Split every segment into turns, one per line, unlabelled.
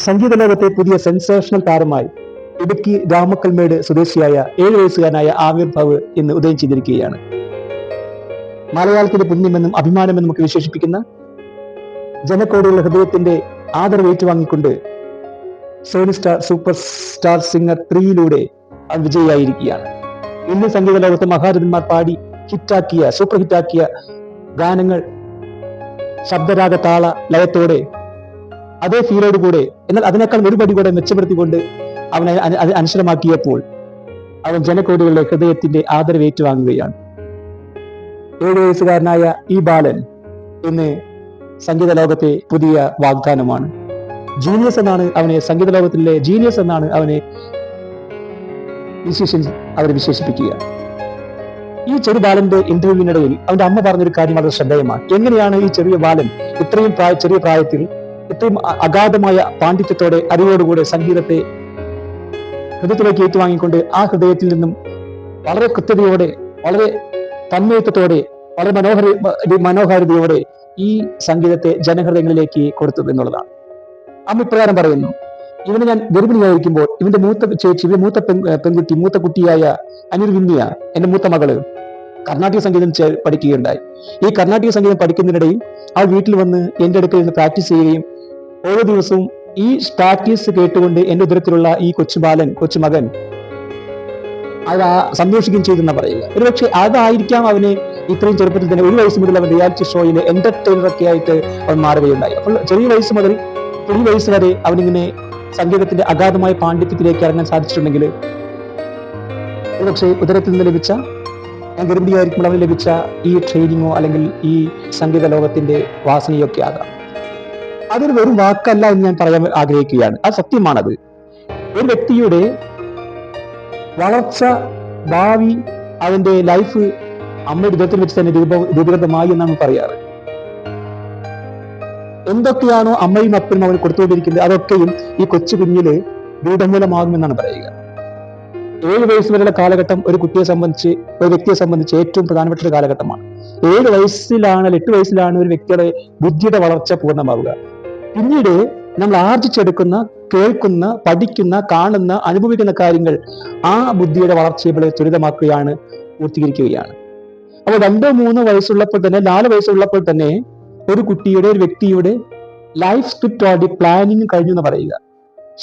സംഗീത ലോകത്തെ പുതിയ സെൻസേഷണൽ താരമായി ഇടുക്കി രാമക്കൽമേട് സ്വദേശിയായ 7 വയസ്സുകാരനായ ആമിർ ഭവ് ഇന്ന് ഉദയം ചെയ്തിരിക്കുകയാണ്. മലയാളത്തിന്റെ പുണ്യമെന്നും അഭിമാനമെന്നും ഒക്കെ വിശേഷിപ്പിക്കുന്ന ജനക്കോടികളുടെ ഹൃദയത്തിന്റെ ആദരവ് ഏറ്റുവാങ്ങിക്കൊണ്ട് Sony star super star singer 3 അവൻ വിജയിയായിരിക്കുകയാണ്. ഇന്ത്യൻ സംഗീത ലോകത്തെ മഹാരഥന്മാർ പാടി സൂപ്പർ ഹിറ്റാക്കിയ ഗാനങ്ങൾ ശബ്ദരാഗ താള ലയത്തോടെ അതേ ഫീലോട് കൂടെ, എന്നാൽ അതിനേക്കാൾ ഒരുപടി കൂടെ മെച്ചപ്പെടുത്തിക്കൊണ്ട് അവനെ അനുസരമാക്കിയപ്പോൾ അവൻ ജനകോടികളുടെ ഹൃദയത്തിന്റെ ആദരവ് ഏറ്റുവാങ്ങുകയാണ്. 7 വയസ്സുകാരനായ ഈ ബാലൻ ഇന്ന് സംഗീത ലോകത്തെ പുതിയ വാഗ്ദാനമാണ്. ജീനിയസ് എന്നാണ് അവനെ, സംഗീത ലോകത്തിലെ ജീനിയസ് എന്നാണ് അവനെ അവർ വിശേഷിപ്പിക്കുക. ഈ ചെറു ബാലന്റെ ഇന്റർവ്യൂവിനിടയിൽ അവന്റെ അമ്മ പറഞ്ഞൊരു കാര്യം വളരെ ശ്രദ്ധേയമാണ്. എങ്ങനെയാണ് ഈ ചെറിയ ബാലൻ ഇത്രയും ചെറിയ പ്രായത്തിൽ ഇത്രയും അഗാധമായ പാണ്ഡിത്യത്തോടെ അറിവോടുകൂടെ സംഗീതത്തെ ഹൃദയത്തിലേക്ക് ഏറ്റുവാങ്ങിക്കൊണ്ട് ആ ഹൃദയത്തിൽ നിന്നും വളരെ കൃത്യതയോടെ, വളരെ തന്മയത്വത്തോടെ, വളരെ മനോഹാരിതയോടെ ഈ സംഗീതത്തെ ജനഹൃദയങ്ങളിലേക്ക് കൊടുത്തു എന്നുള്ളതാണ്. അമ്മ ഇപ്രകാരം പറയുന്നു: ഇവനെ ഞാൻ ഗർഭിണിയായിരിക്കുമ്പോൾ ഇവന്റെ മൂത്ത കുട്ടിയായ അനിർവിന്യ, എന്റെ മൂത്ത മകള് കർണാടക സംഗീതം പഠിക്കുകയുണ്ടായി. ഈ കർണാടക സംഗീതം പഠിക്കുന്നതിനിടയിൽ ആ വീട്ടിൽ വന്ന് എന്റെ അടുക്കൽ നിന്ന് പ്രാക്ടീസ് ചെയ്യുകയും ഓരോ ദിവസവും ഈ പ്രാക്ടീസ് കേട്ടുകൊണ്ട് എന്റെ ഉദരത്തിലുള്ള ഈ കൊച്ചുമകൻ അത് സന്തോഷിക്കുകയും ചെയ്തെന്നാ പറയുക. ഒരുപക്ഷെ അതായിരിക്കാം അവനെ ഇത്രയും ചെറുപ്പത്തിൽ തന്നെ 1 വയസ്സ് മുതൽ അവൻ റിയാലിറ്റി ഷോയിലെ എന്റർടൈനറൊക്കെ ആയിട്ട് അവൻ മാറുകയുണ്ടായി. അപ്പോൾ ചെറിയ വയസ്സ് മുതൽ 20 വയസ്സ് വരെ അവനിങ്ങനെ സംഗീതത്തിന്റെ അഗാധമായ പാണ്ഡിത്യത്തിലേക്ക് ഇറങ്ങാൻ സാധിച്ചിട്ടുണ്ടെങ്കിൽ ഒരുപക്ഷെ ഉദരത്തിൽ നിന്ന് ലഭിച്ച, ഞാൻ ഗർഭിണിയായിരിക്കുമ്പോൾ അവന് ലഭിച്ച ഈ ട്രെയിനിങ്ങോ അല്ലെങ്കിൽ ഈ സംഗീത ലോകത്തിന്റെ വാസനയൊക്കെ ആകാം. അതൊരു വെറും വാക്കല്ല എന്ന് ഞാൻ പറയാൻ ആഗ്രഹിക്കുകയാണ്. അത് സത്യമാണത്. ഒരു വ്യക്തിയുടെ വളർച്ച, ഭാവി, അവന്റെ ലൈഫ് അമ്മയുടെ ഉദരത്തിൽ വെച്ച് തന്നെ രൂപീകൃതമായി എന്നാണ് പറയാറ്. എന്തൊക്കെയാണോ അമ്മയും അപ്പനും അവന് കൊടുത്തുകൊണ്ടിരിക്കുന്നത് അതൊക്കെയും ഈ കൊച്ചു കുഞ്ഞില് രൂഢമൂലമാകുമെന്നാണ് പറയുക. 7 വയസ്സ് വരെയുള്ള കാലഘട്ടം ഒരു വ്യക്തിയെ സംബന്ധിച്ച് ഏറ്റവും പ്രധാനപ്പെട്ട ഒരു കാലഘട്ടമാണ്. 7 വയസ്സിലാണ്, 8 വയസ്സിലാണ് ഒരു വ്യക്തിയുടെ ബുദ്ധിയുടെ വളർച്ച പൂർണ്ണമാവുക. പിന്നീട് നമ്മൾ ആർജിച്ചെടുക്കുന്ന, കേൾക്കുന്ന, പഠിക്കുന്ന, കാണുന്ന, അനുഭവിക്കുന്ന കാര്യങ്ങൾ ആ ബുദ്ധിയുടെ വളർച്ചയെ ത്വരിതമാക്കുകയാണ്, പൂർത്തീകരിക്കുകയാണ്. അപ്പോൾ 2-3 വയസ്സുള്ളപ്പോൾ തന്നെ, 4 വയസ്സുള്ളപ്പോൾ തന്നെ ഒരു വ്യക്തിയുടെ ലൈഫ് സ്ക്രിപ്റ്റ് ഓടി പ്ലാനിങ് കഴിഞ്ഞു എന്ന് പറയുക.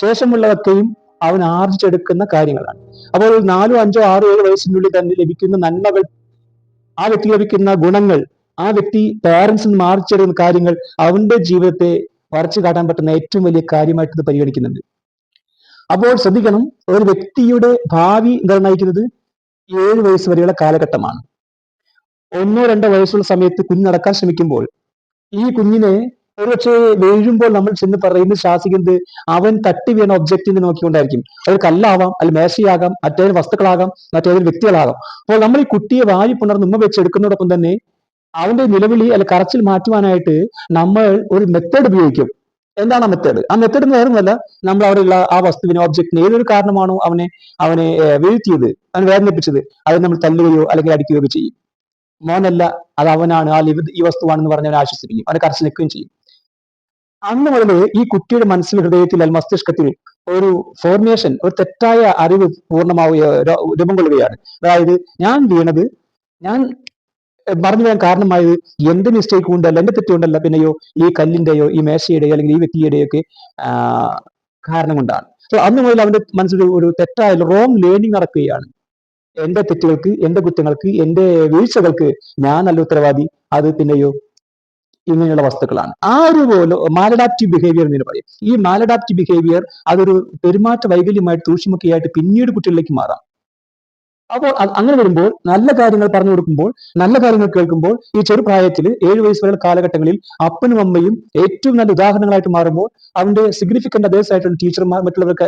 ശേഷമുള്ളതൊക്കെയും അവൻ ആർജിച്ചെടുക്കുന്ന കാര്യങ്ങളാണ്. അപ്പോൾ 4, 5, 6, 7 വയസ്സിനുള്ളിൽ തന്നെ ലഭിക്കുന്ന നന്മകൾ, ആ വ്യക്തി ലഭിക്കുന്ന ഗുണങ്ങൾ, ആ വ്യക്തി പാരന്റ്സിൽ നിന്ന് ആർജിച്ചെടുക്കുന്ന കാര്യങ്ങൾ അവന്റെ ജീവിതത്തെ വരച്ചു കാട്ടാൻ പറ്റുന്ന ഏറ്റവും വലിയ കാര്യമായിട്ട് ഇത് പരിഗണിക്കുന്നുണ്ട്. അപ്പോൾ ശ്രദ്ധിക്കണം, ഒരു വ്യക്തിയുടെ ഭാവി നിർണ്ണയിക്കുന്നത് 7 വയസ്സ് വരെയുള്ള കാലഘട്ടമാണ്. 1-2 വയസ്സുള്ള സമയത്ത് കുഞ്ഞ് നടക്കാൻ ശ്രമിക്കുമ്പോൾ ഈ കുഞ്ഞിനെ ഒരുപക്ഷെ വീഴുമ്പോൾ നമ്മൾ ചെന്ന് പറയുന്നത്, ശാസിക്കുന്നത് അവൻ തട്ടി വീണ ഒബ്ജക്റ്റിനെ നോക്കിക്കൊണ്ടായിരിക്കും. അത് കല്ലാവാം, അല്ലെങ്കിൽ മേശയാകാം, മറ്റേതൊരു വസ്തുക്കളാകാം, മറ്റേതൊരു വ്യക്തികളാകാം. അപ്പോൾ നമ്മൾ ഈ കുട്ടിയെ വാരി പുണർന്ന് ഉമ്മ വെച്ചെടുക്കുന്നതോടൊപ്പം തന്നെ അവന്റെ നിലവിളി അല്ലെങ്കിൽ കരച്ചിൽ മാറ്റുവാനായിട്ട് നമ്മൾ ഒരു മെത്തേഡ് ഉപയോഗിക്കും. എന്താണ് ആ മെത്തേഡ്? ആ മെത്തേഡ് എന്ന് വേറൊന്നുമല്ല, നമ്മൾ അവിടെയുള്ള ആ വസ്തുവിനെ, ഒബ്ജക്റ്റിനെ, ഏതൊരു കാരണമാണോ അവനെ വീഴ്ത്തിയത്, അവനെ വേദനിപ്പിച്ചത്, അത് നമ്മൾ തല്ലുകയോ അല്ലെങ്കിൽ അടിക്കുകയോ ഒക്കെ ചെയ്യും. മോനല്ല, അത് അവനാണ്, ഈ വസ്തുവാണെന്ന് പറഞ്ഞ് അവനെ ആശ്വസിപ്പിക്കും, അവനെ കരച്ചിൽ നിൽക്കുകയും ചെയ്യും. അന്ന് മുതൽ ഈ കുട്ടിയുടെ മനസ്സിൽ, ഹൃദയത്തിൽ, മസ്തിഷ്കത്തിൽ ഒരു ഫോർമേഷൻ, ഒരു തെറ്റായ അറിവ് രൂപം കൊള്ളുകയാണ്. അതായത് ഞാൻ മറന്നു വീഴാൻ കാരണമായത് എന്റെ മിസ്റ്റേക്ക് കൊണ്ടല്ല, എന്റെ തെറ്റുകൊണ്ടല്ല, പിന്നെയോ ഈ കല്ലിന്റെയോ ഈ മേശയുടെയോ അല്ലെങ്കിൽ ഈ വ്യക്തിയുടെയോ ഒക്കെ കാരണം കൊണ്ടാണ്. സോ അന്ന് മുതൽ അവന്റെ മനസ്സിൽ ഒരു തെറ്റായ റോങ് ലേണിംഗ് നടക്കുകയാണ്. എന്റെ തെറ്റുകൾക്ക്, എന്റെ കുറ്റങ്ങൾക്ക്, എന്റെ വീഴ്ചകൾക്ക് ഞാനല്ല ഉത്തരവാദി, അത് പിന്നെയോ ഇങ്ങനെയുള്ള വസ്തുക്കളാണ്. ആ ഒരു മാലഡാപ്റ്റീവ് ബിഹേവിയർ എന്ന് പറയും. ഈ മാലഡാപ്റ്റീവ് ബിഹേവിയർ അതൊരു പെരുമാറ്റ വൈകല്യമായിട്ട്, തൂഷ്യമൊക്കെയായിട്ട് പിന്നീട് കുട്ടികളിലേക്ക് മാറാം. അപ്പോൾ അങ്ങനെ വരുമ്പോൾ, നല്ല കാര്യങ്ങൾ പറഞ്ഞു കൊടുക്കുമ്പോൾ, നല്ല കാര്യങ്ങൾ കേൾക്കുമ്പോൾ, ഈ ചെറുപ്രായത്തിൽ 7 വയസ്സ് വരെയുള്ള കാലഘട്ടങ്ങളിൽ അപ്പനും അമ്മയും ഏറ്റവും നല്ല ഉദാഹരണങ്ങളായിട്ട് മാറുമ്പോൾ, അവന്റെ സിഗ്നിഫിക്കന്റ് അതേഴ്സ് ആയിട്ടുള്ള ടീച്ചർമാർ, മറ്റുള്ളവർക്ക്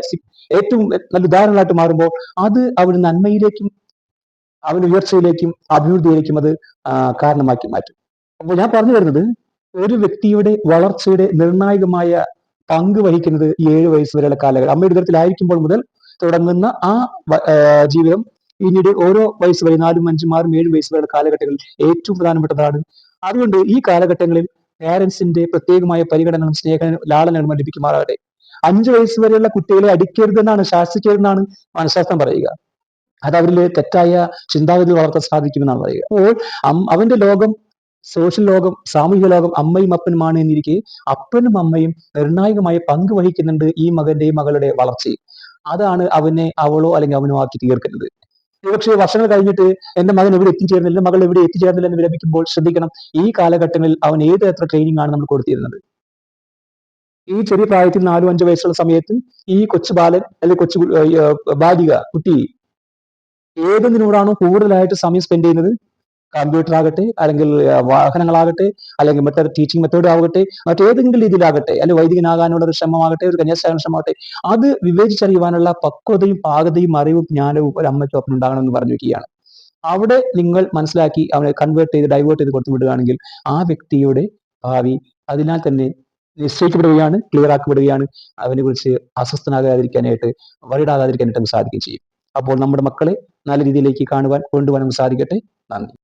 ഏറ്റവും നല്ല ഉദാഹരണങ്ങളായിട്ട് മാറുമ്പോൾ, അത് അവന് നന്മയിലേക്കും അവന് ഉയർച്ചയിലേക്കും അഭിവൃദ്ധിയിലേക്കും അത് കാരണമാക്കി മാറ്റും. അപ്പോൾ ഞാൻ പറഞ്ഞു വരുന്നത്, ഒരു വ്യക്തിയുടെ വളർച്ചയുടെ നിർണായകമായ പങ്ക് വഹിക്കുന്നത് 7 വയസ്സ് വരെയുള്ള കാലഘട്ടം, അമ്മയുടെ ഉദരത്തിലായിരിക്കുമ്പോൾ മുതൽ തുടങ്ങുന്ന ആ ജീവിതം പിന്നീട് ഓരോ വയസ്സ് വരെ, 4, 5, 6, 7 വയസ്സ് വരെയുള്ള കാലഘട്ടങ്ങളിൽ ഏറ്റവും പ്രധാനപ്പെട്ടതാണ്. അതുകൊണ്ട് ഈ കാലഘട്ടങ്ങളിൽ പാരന്റ്സിന്റെ പ്രത്യേകമായ പരിഗണനകളും സ്നേഹ ലാളനകളും ലഭിക്കുമാറാകട്ടെ. 5 വയസ്സ് വരെയുള്ള കുട്ടികളെ അടിക്കരുതെന്നാണ്, ശാസിക്കരുതെന്നാണ് മനഃശാസ്ത്രം പറയുക. അത് അവരിൽ തെറ്റായ ചിന്താഗതി വളർത്താൻ സാധിക്കുമെന്നാണ് പറയുക. അപ്പോൾ അവന്റെ ലോകം, സോഷ്യൽ ലോകം, സാമൂഹിക ലോകം അമ്മയും അപ്പനുമാണ് എന്നിരിക്കെ അപ്പനും അമ്മയും നിർണായകമായ പങ്ക് വഹിക്കുന്നുണ്ട് ഈ മകന്റെയും മകളുടെ വളർച്ചയിൽ. അതാണ് അവനെ അവളോ അല്ലെങ്കിൽ അവനോ ആക്കി തീർക്കുന്നത്. ഒരുപക്ഷെ വർഷങ്ങൾ കഴിഞ്ഞിട്ട് എന്റെ മകൻ എവിടെ എത്തിച്ചേർന്നില്ല, മകൾ എവിടെ എത്തിച്ചേർന്നില്ല എന്ന് വിലപിക്കുമ്പോൾ ശ്രദ്ധിക്കണം, ഈ കാലഘട്ടങ്ങളിൽ അവൻ ഏത് എത്ര ട്രെയിനിങ് ആണ് നമ്മൾ കൊടുത്തിരുന്നത്. ഈ ചെറിയ പ്രായത്തിൽ 4-5 വയസ്സുള്ള സമയത്ത് ഈ കൊച്ചു ബാലൻ അല്ലെങ്കിൽ കൊച്ചു ബാലിക കുട്ടി ഏതെന്തിനോടാണോ കൂടുതലായിട്ട് സമയം സ്പെൻഡ് ചെയ്യുന്നത്, കമ്പ്യൂട്ടർ ആകട്ടെ, അല്ലെങ്കിൽ വാഹനങ്ങളാകട്ടെ, അല്ലെങ്കിൽ മറ്റൊരു ടീച്ചിങ് മെത്തേഡ് ആകട്ടെ, മറ്റേതെങ്കിലും രീതിയിലാകട്ടെ, അല്ലെങ്കിൽ വൈദികനാകാനുള്ള ഒരു ശ്രമമാകട്ടെ, ഒരു കന്യാസ്ത്രീയാകാനുള്ള ശ്രമമാകട്ടെ, അത് വിവേചിച്ചറിയുവാനുള്ള പക്വതയും പാകതയും അറിവും ജ്ഞാനവും ഒരു അമ്മയ്ക്കും ഒപ്പം ഉണ്ടാകണമെന്ന് പറഞ്ഞു വയ്ക്കുകയാണ്. അവിടെ നിങ്ങൾ മനസ്സിലാക്കി അവനെ കൺവേർട്ട് ചെയ്ത് ഡൈവേർട്ട് ചെയ്ത് കൊടുത്തു വിടുകയാണെങ്കിൽ ആ വ്യക്തിയുടെ ഭാവി അതിനാൽ തന്നെ നിശ്ചയിക്കപ്പെടുകയാണ്, ക്ലിയർ ആക്കപ്പെടുകയാണ്. അവനെ കുറിച്ച് അസ്വസ്ഥനാകാതിരിക്കാനായിട്ട്, വറിയിടാകാതിരിക്കാനായിട്ട് നമുക്ക് സാധിക്കുകയും ചെയ്യും. അപ്പോൾ നമ്മുടെ മക്കളെ നല്ല രീതിയിലേക്ക് കൊണ്ടുപോകാൻ നമുക്ക് സാധിക്കട്ടെ. നന്ദി.